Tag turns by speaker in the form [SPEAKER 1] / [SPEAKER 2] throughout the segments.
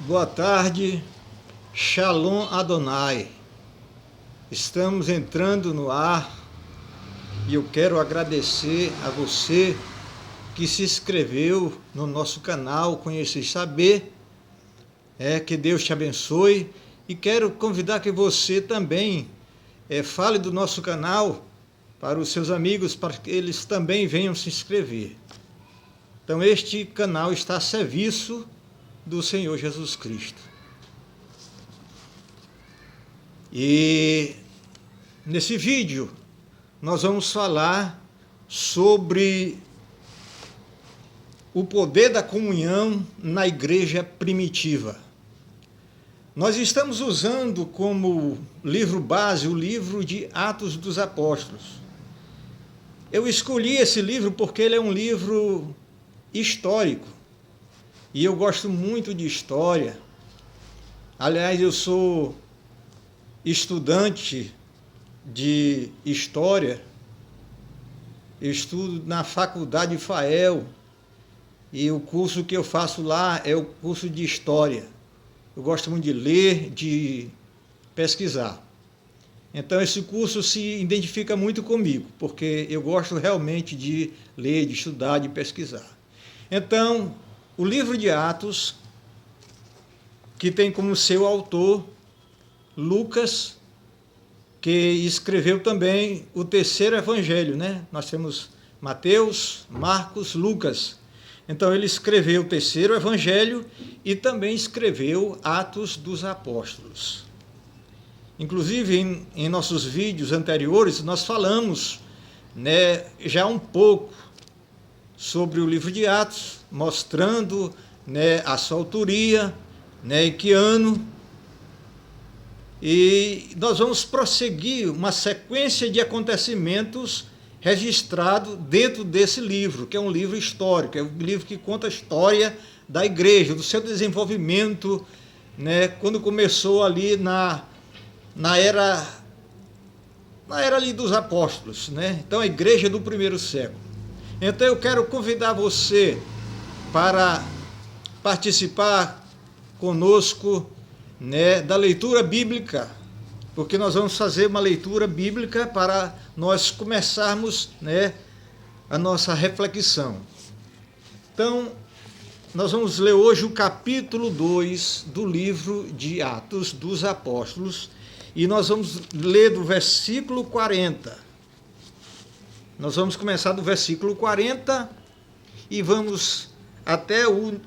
[SPEAKER 1] Boa tarde, Shalom Adonai. Estamos entrando no ar e eu quero agradecer a você que se inscreveu no nosso canal Conhecer e Saber. Que Deus te abençoe e quero convidar que você também fale do nosso canal para os seus amigos, para que eles também venham se inscrever. Então este canal está a serviço do Senhor Jesus Cristo. E nesse vídeo nós vamos falar sobre o poder da comunhão na igreja primitiva. Nós estamos usando como livro base o livro de Atos dos Apóstolos. Eu escolhi esse livro porque ele é um livro histórico. E eu gosto muito de história. Aliás, eu sou estudante de história. Eu estudo na Faculdade FAEL. E o curso que eu faço lá é o curso de história. Eu gosto muito de ler, de pesquisar. Então esse curso se identifica muito comigo, porque eu gosto realmente de ler, de estudar, de pesquisar. Então, o livro de Atos, que tem como seu autor Lucas, que escreveu também o terceiro evangelho, né? Nós temos Mateus, Marcos, Lucas. Então ele escreveu o terceiro evangelho e também escreveu Atos dos Apóstolos. Inclusive, em nossos vídeos anteriores, nós falamos, já um pouco sobre o livro de Atos, mostrando a sua autoria, em que ano. E nós vamos prosseguir uma sequência de acontecimentos registrado dentro desse livro, que é um livro histórico, é um livro que conta a história da igreja, do seu desenvolvimento, quando começou ali na era ali dos apóstolos, Então a igreja do primeiro século. Então eu quero convidar você para participar conosco, da leitura bíblica, porque nós vamos fazer uma leitura bíblica para nós começarmos, a nossa reflexão. Então, nós vamos ler hoje o capítulo 2 do livro de Atos dos Apóstolos, e nós vamos ler do versículo 40. Nós vamos começar do versículo 40 e vamos até o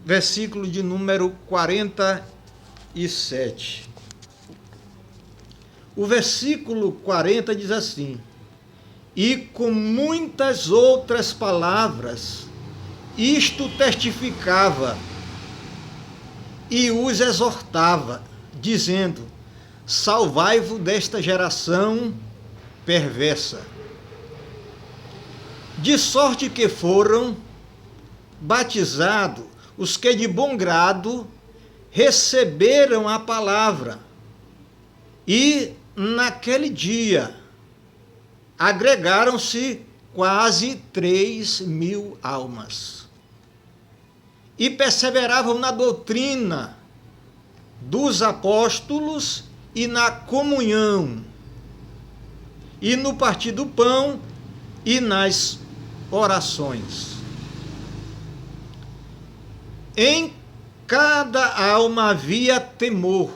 [SPEAKER 1] versículo de número 47. O versículo 40 diz assim: e com muitas outras palavras, isto testificava e os exortava, dizendo: salvai-vos desta geração perversa. De sorte que foram batizados os que de bom grado receberam a palavra, e naquele dia agregaram-se quase 3.000 almas. E perseveravam na doutrina dos apóstolos e na comunhão, e no partir do pão e nas orações. Em cada alma havia temor,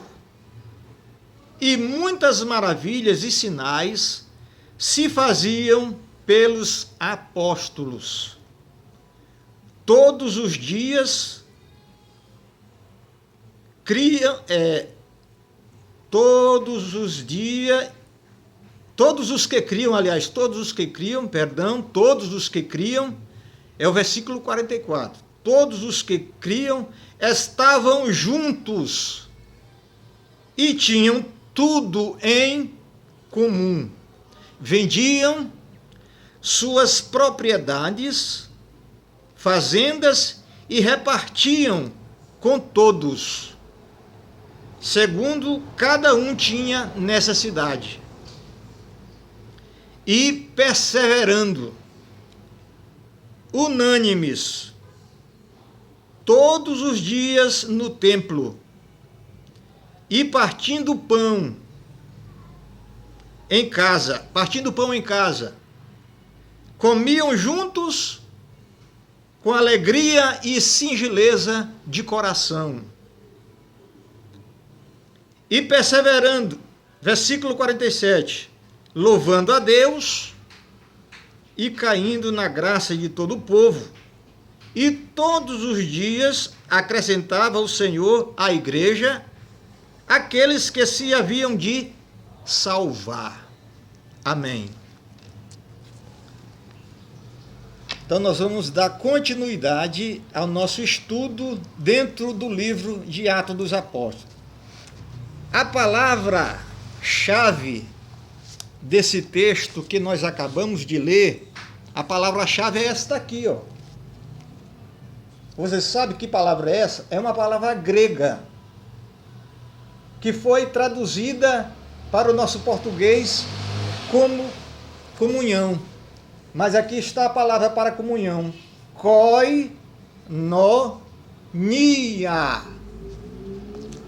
[SPEAKER 1] e muitas maravilhas e sinais se faziam pelos apóstolos. Todos os dias todos os que criam, é o versículo 44. Todos os que criam estavam juntos e tinham tudo em comum. Vendiam suas propriedades, fazendas, e repartiam com todos, segundo cada um tinha necessidade. E perseverando, unânimes, todos os dias no templo, e partindo pão em casa, comiam juntos com alegria e singeleza de coração. E perseverando, versículo 47, louvando a Deus e caindo na graça de todo o povo. E todos os dias acrescentava o Senhor à igreja aqueles que se haviam de salvar. Amém. Então nós vamos dar continuidade ao nosso estudo dentro do livro de Atos dos Apóstolos. A palavra-chave desse texto que nós acabamos de ler, a palavra-chave é esta aqui, ó. Você sabe que palavra é essa? É uma palavra grega, que foi traduzida para o nosso português como comunhão. Mas aqui está a palavra para comunhão. Koinonia.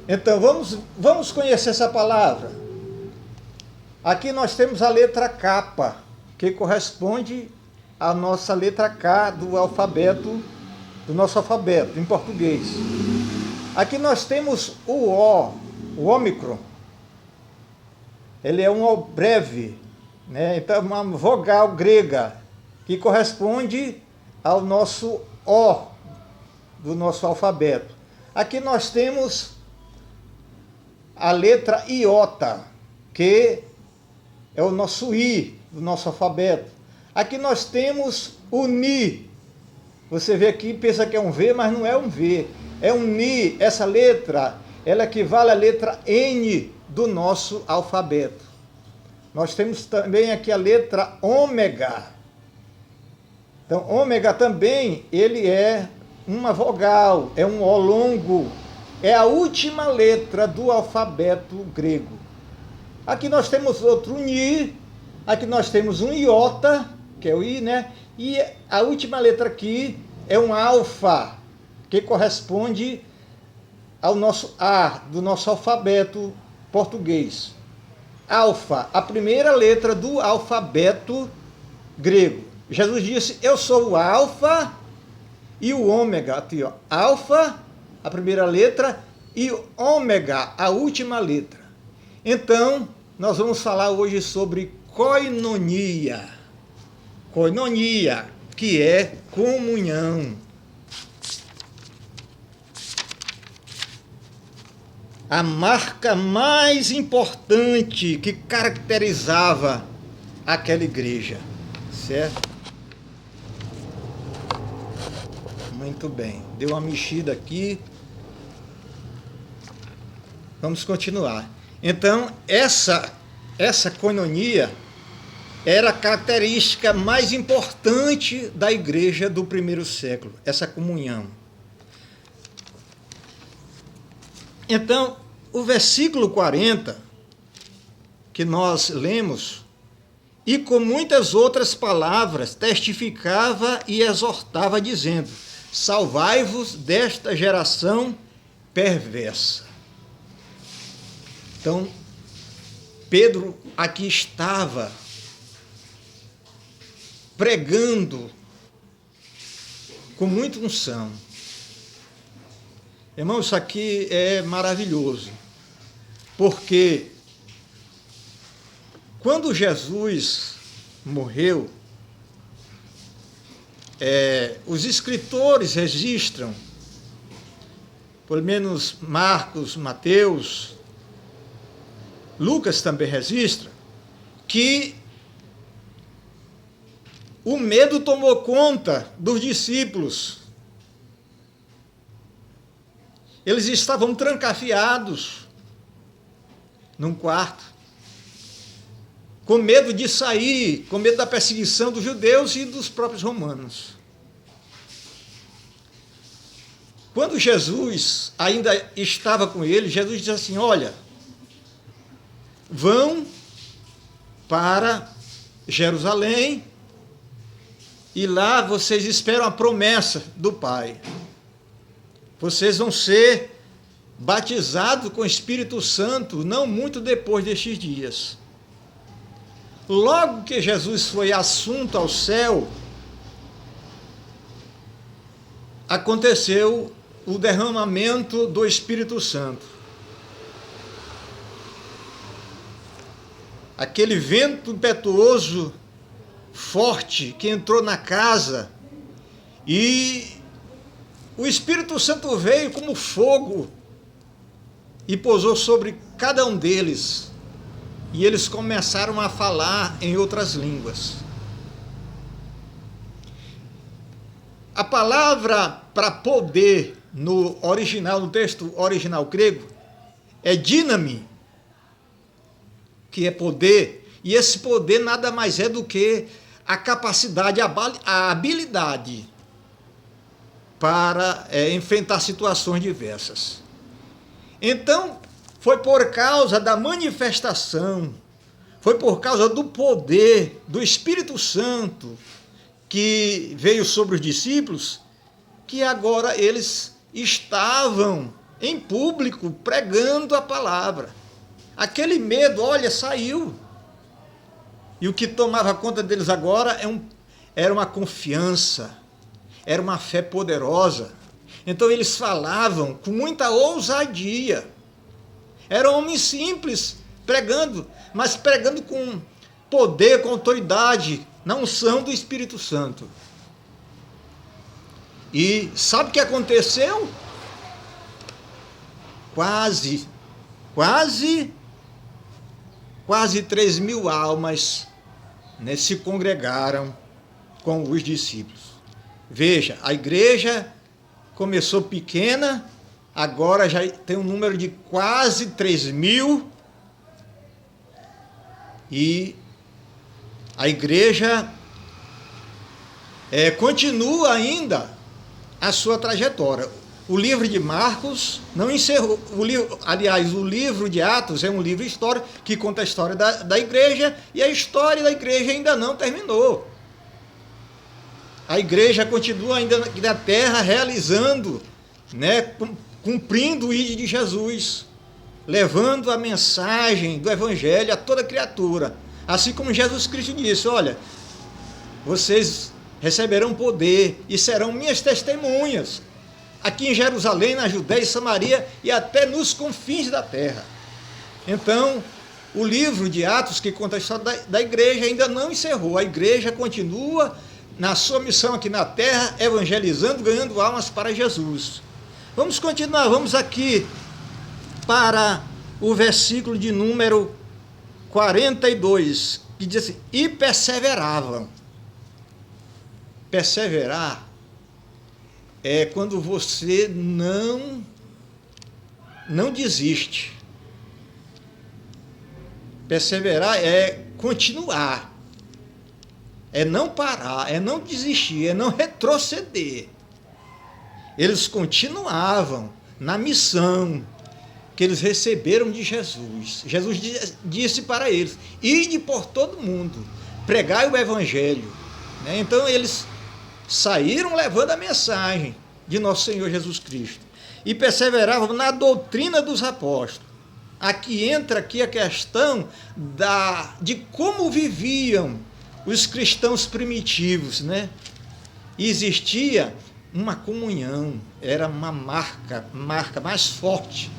[SPEAKER 1] Então, vamos conhecer essa palavra. Aqui nós temos a letra K, que corresponde à nossa letra K do alfabeto, do nosso alfabeto em português. Aqui nós temos o O, o ômicron. Ele é um O breve, né? Então, uma vogal grega que corresponde ao nosso O do nosso alfabeto. Aqui nós temos a letra iota, que é o nosso I do nosso alfabeto. Aqui nós temos o Ni. Você vê aqui, pensa que é um V, mas não é um V. É um Ni. Essa letra, ela equivale à letra N do nosso alfabeto. Nós temos também aqui a letra ômega. Então, ômega também, ele é uma vogal, é um O longo. É a última letra do alfabeto grego. Aqui nós temos outro Ni, aqui nós temos um iota, que é o I, né? E a última letra aqui é um alfa, que corresponde ao nosso A, do nosso alfabeto português. Alfa, a primeira letra do alfabeto grego. Jesus disse, eu sou o alfa e o ômega. Aqui, ó, alfa, a primeira letra, e ômega, a última letra. Então, nós vamos falar hoje sobre koinonia. Koinonia, que é comunhão. A marca mais importante que caracterizava aquela igreja, certo? Muito bem, deu uma mexida aqui. Vamos continuar. Então, essa koinonia era a característica mais importante da igreja do primeiro século, essa comunhão. Então, o versículo 40, que nós lemos, e com muitas outras palavras testificava e exortava, dizendo, salvai-vos desta geração perversa. Então, Pedro aqui estava pregando com muita unção. Irmão, isso aqui é maravilhoso, porque quando Jesus morreu, os escritores registram, pelo menos Marcos, Mateus, Lucas também registra, que o medo tomou conta dos discípulos. Eles estavam trancafiados num quarto, com medo de sair, com medo da perseguição dos judeus e dos próprios romanos. Quando Jesus ainda estava com eles, Jesus disse assim, olha, vão para Jerusalém e lá vocês esperam a promessa do Pai. vocês vão ser batizados com o Espírito Santo não muito depois destes dias. Logo que Jesus foi assunto ao céu, aconteceu o derramamento do Espírito Santo. Aquele vento impetuoso, forte, que entrou na casa, e o Espírito Santo veio como fogo e pousou sobre cada um deles. E eles começaram a falar em outras línguas. A palavra para poder no original, no texto original grego, é dínami, que é poder, e esse poder nada mais é do que a capacidade, a habilidade para enfrentar situações diversas. Então, foi por causa da manifestação, foi por causa do poder do Espírito Santo que veio sobre os discípulos, que agora eles estavam em público pregando a palavra. Aquele medo, olha, saiu. E o que tomava conta deles agora era uma confiança, era uma fé poderosa. Então eles falavam com muita ousadia. Eram homens simples, pregando, mas pregando com poder, com autoridade, na unção do Espírito Santo. E sabe o que aconteceu? Quase 3.000 almas, né, se congregaram com os discípulos. Veja, a igreja começou pequena, agora já tem um número de quase 3.000, e a igreja continua ainda a sua trajetória. O livro de Marcos não encerrou, o livro de Atos é um livro histórico que conta a história da igreja, e a história da igreja ainda não terminou. A igreja continua ainda na terra realizando, né, cumprindo o ID de Jesus, levando a mensagem do Evangelho a toda criatura. Assim como Jesus Cristo disse, olha, vocês receberão poder e serão minhas testemunhas, aqui em Jerusalém, na Judéia e Samaria e até nos confins da terra. Então, o livro de Atos, que conta a história da igreja, ainda não encerrou. A igreja continua na sua missão aqui na terra, evangelizando, ganhando almas para Jesus. Vamos continuar, vamos aqui para o versículo de número 42, que diz assim, e perseveravam. Perseverar é quando você não desiste. Perseverar é continuar, é não parar, é não desistir, é não retroceder. Eles continuavam na missão que eles receberam de Jesus. Jesus disse para eles, ide por todo mundo, pregai o Evangelho. Então eles saíram levando a mensagem de nosso Senhor Jesus Cristo e perseveravam na doutrina dos apóstolos. Aqui entra a questão de como viviam os cristãos primitivos, né? Existia uma comunhão, era uma marca mais forte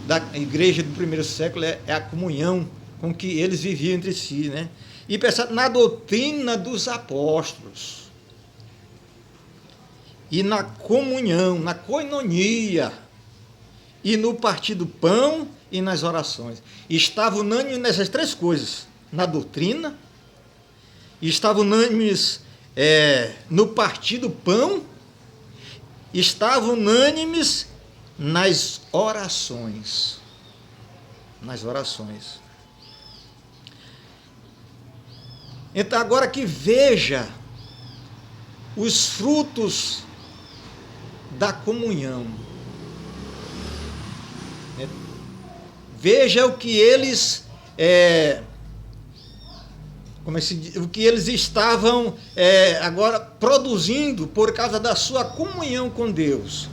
[SPEAKER 1] da igreja do primeiro século, é a comunhão com que eles viviam entre si, né? E pensar na doutrina dos apóstolos, e na comunhão, na koinonia, e no partir do pão e nas orações. Estava unânime nessas três coisas, na doutrina, estava unânimes no partir do pão, estavam unânimes nas orações. Nas orações. Então, agora que veja os frutos da comunhão. Veja o que eles o que eles estavam agora produzindo por causa da sua comunhão com Deus.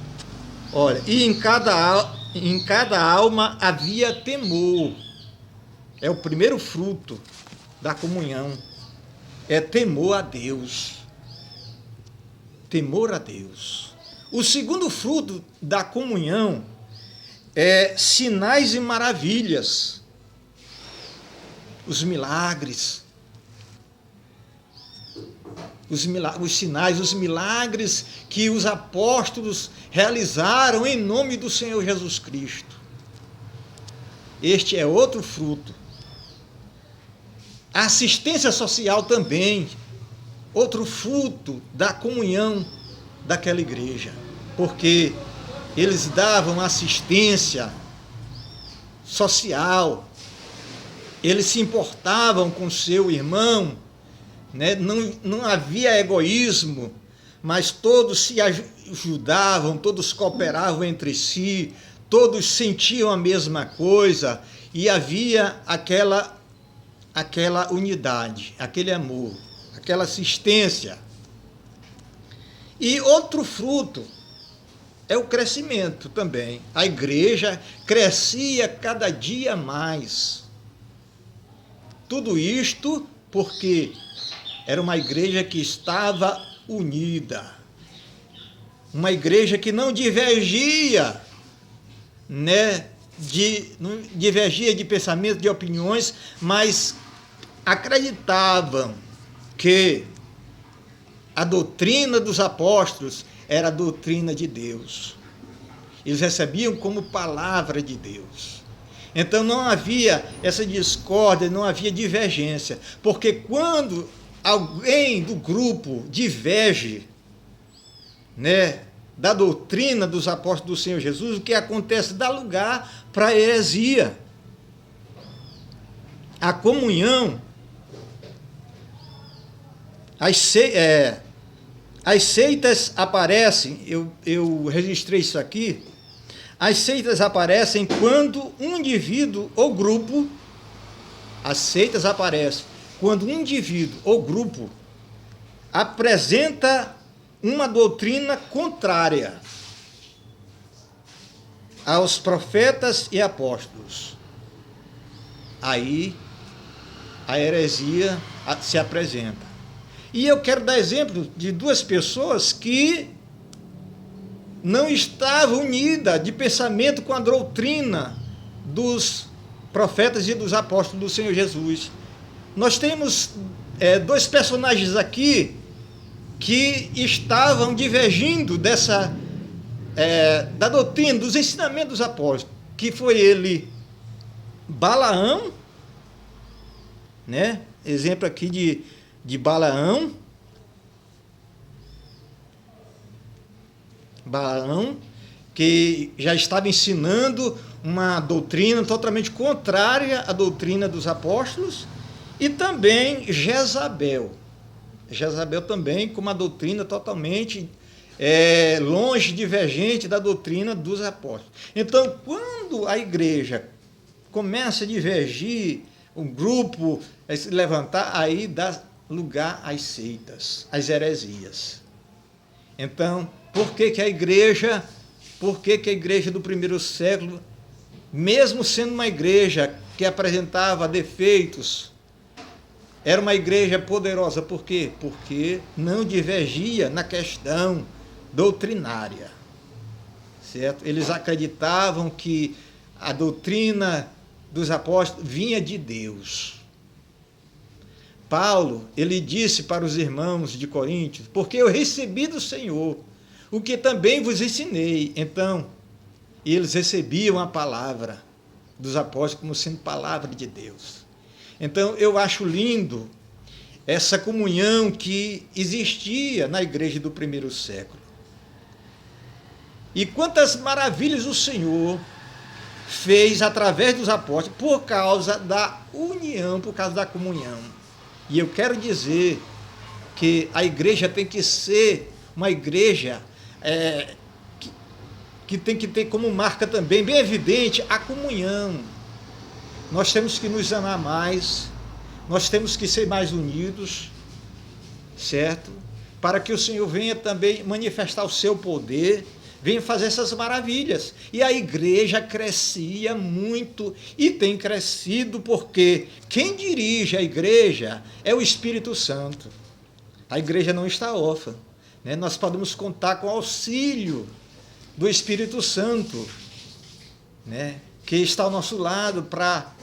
[SPEAKER 1] Olha, e em cada alma havia temor. É o primeiro fruto da comunhão. É temor a Deus. Temor a Deus. O segundo fruto da comunhão é sinais e maravilhas. Os milagres. Os sinais, os milagres que os apóstolos realizaram em nome do Senhor Jesus Cristo. Este é outro fruto. A assistência social também, outro fruto da comunhão daquela igreja, porque eles davam assistência social, eles se importavam com seu irmão, né? Não havia egoísmo, mas todos se ajudavam, todos cooperavam entre si, todos sentiam a mesma coisa e havia aquela unidade, aquele amor, aquela assistência. E outro fruto é o crescimento também. A igreja crescia cada dia mais. Tudo isto porque era uma igreja que estava unida. Uma igreja que não divergia, né? Não divergia de pensamento, de opiniões, mas acreditavam que a doutrina dos apóstolos era a doutrina de Deus. Eles recebiam como palavra de Deus. Então não havia essa discórdia, não havia divergência, porque quando alguém do grupo diverge, né, da doutrina dos apóstolos do Senhor Jesus, o que acontece? Dá lugar para a heresia. A comunhão, as seitas aparecem, eu registrei isso aqui, as seitas aparecem quando um indivíduo ou grupo, as seitas aparecem quando um indivíduo ou grupo apresenta uma doutrina contrária aos profetas e apóstolos. Aí a heresia se apresenta. E eu quero dar exemplo de duas pessoas que não estavam unidas de pensamento com a doutrina dos profetas e dos apóstolos do Senhor Jesus. Nós temos dois personagens aqui que estavam divergindo da doutrina, dos ensinamentos dos apóstolos, que foi ele, Balaão, né? Exemplo aqui de Balaão, que já estava ensinando uma doutrina totalmente contrária à doutrina dos apóstolos, e também Jezabel também com uma doutrina totalmente longe, divergente da doutrina dos apóstolos. Então, quando a igreja começa a divergir, um grupo se levantar, aí dá lugar às seitas, às heresias. Então, por que a igreja do primeiro século, mesmo sendo uma igreja que apresentava defeitos, era uma igreja poderosa? Por quê? Porque não divergia na questão doutrinária, certo? Eles acreditavam que a doutrina dos apóstolos vinha de Deus. Paulo, ele disse para os irmãos de Coríntios: porque eu recebi do Senhor o que também vos ensinei. Então, eles recebiam a palavra dos apóstolos como sendo palavra de Deus. Então, eu acho lindo essa comunhão que existia na igreja do primeiro século. E quantas maravilhas o Senhor fez através dos apóstolos por causa da união, por causa da comunhão. E eu quero dizer que a igreja tem que ser uma igreja que tem que ter como marca também, bem evidente, a comunhão. Nós temos que nos amar mais, nós temos que ser mais unidos, certo? Para que o Senhor venha também manifestar o seu poder, Vem fazer essas maravilhas. E a igreja crescia muito e tem crescido porque quem dirige a igreja é o Espírito Santo. A igreja não está órfã, né? Nós podemos contar com o auxílio do Espírito Santo, né? Que está ao nosso lado para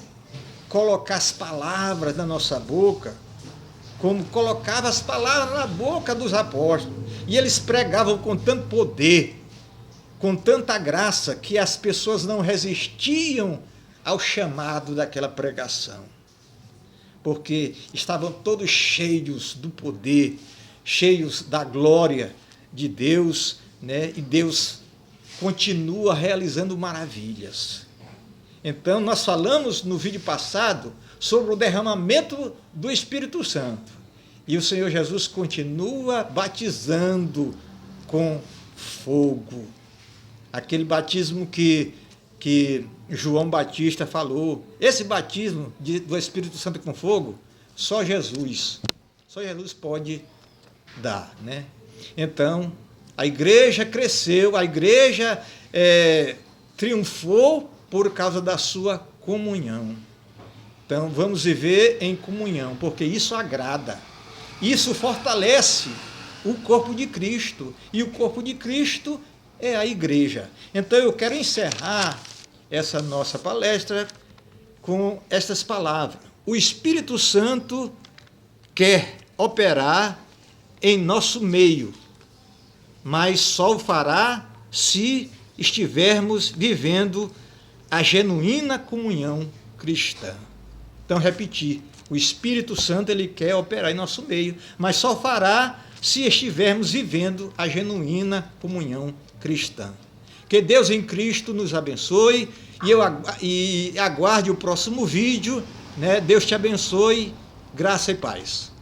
[SPEAKER 1] colocar as palavras na nossa boca, como colocava as palavras na boca dos apóstolos. E eles pregavam com tanto poder, com tanta graça, que as pessoas não resistiam ao chamado daquela pregação, porque estavam todos cheios do poder, cheios da glória de Deus, né? E Deus continua realizando maravilhas. Então, nós falamos no vídeo passado sobre o derramamento do Espírito Santo. E o Senhor Jesus continua batizando com fogo. Aquele batismo que João Batista falou. Esse batismo do Espírito Santo com fogo, só Jesus pode dar, né? Então, a igreja cresceu, a igreja triunfou por causa da sua comunhão. Então, vamos viver em comunhão, porque isso agrada, isso fortalece o corpo de Cristo, e o corpo de Cristo é a igreja. Então, eu quero encerrar essa nossa palestra com estas palavras. O Espírito Santo quer operar em nosso meio, mas só o fará se estivermos vivendo a genuína comunhão cristã. Então, repetir, o Espírito Santo ele quer operar em nosso meio, mas só fará se estivermos vivendo a genuína comunhão cristã. Que Deus em Cristo nos abençoe e aguarde o próximo vídeo, né? Deus te abençoe, graça e paz.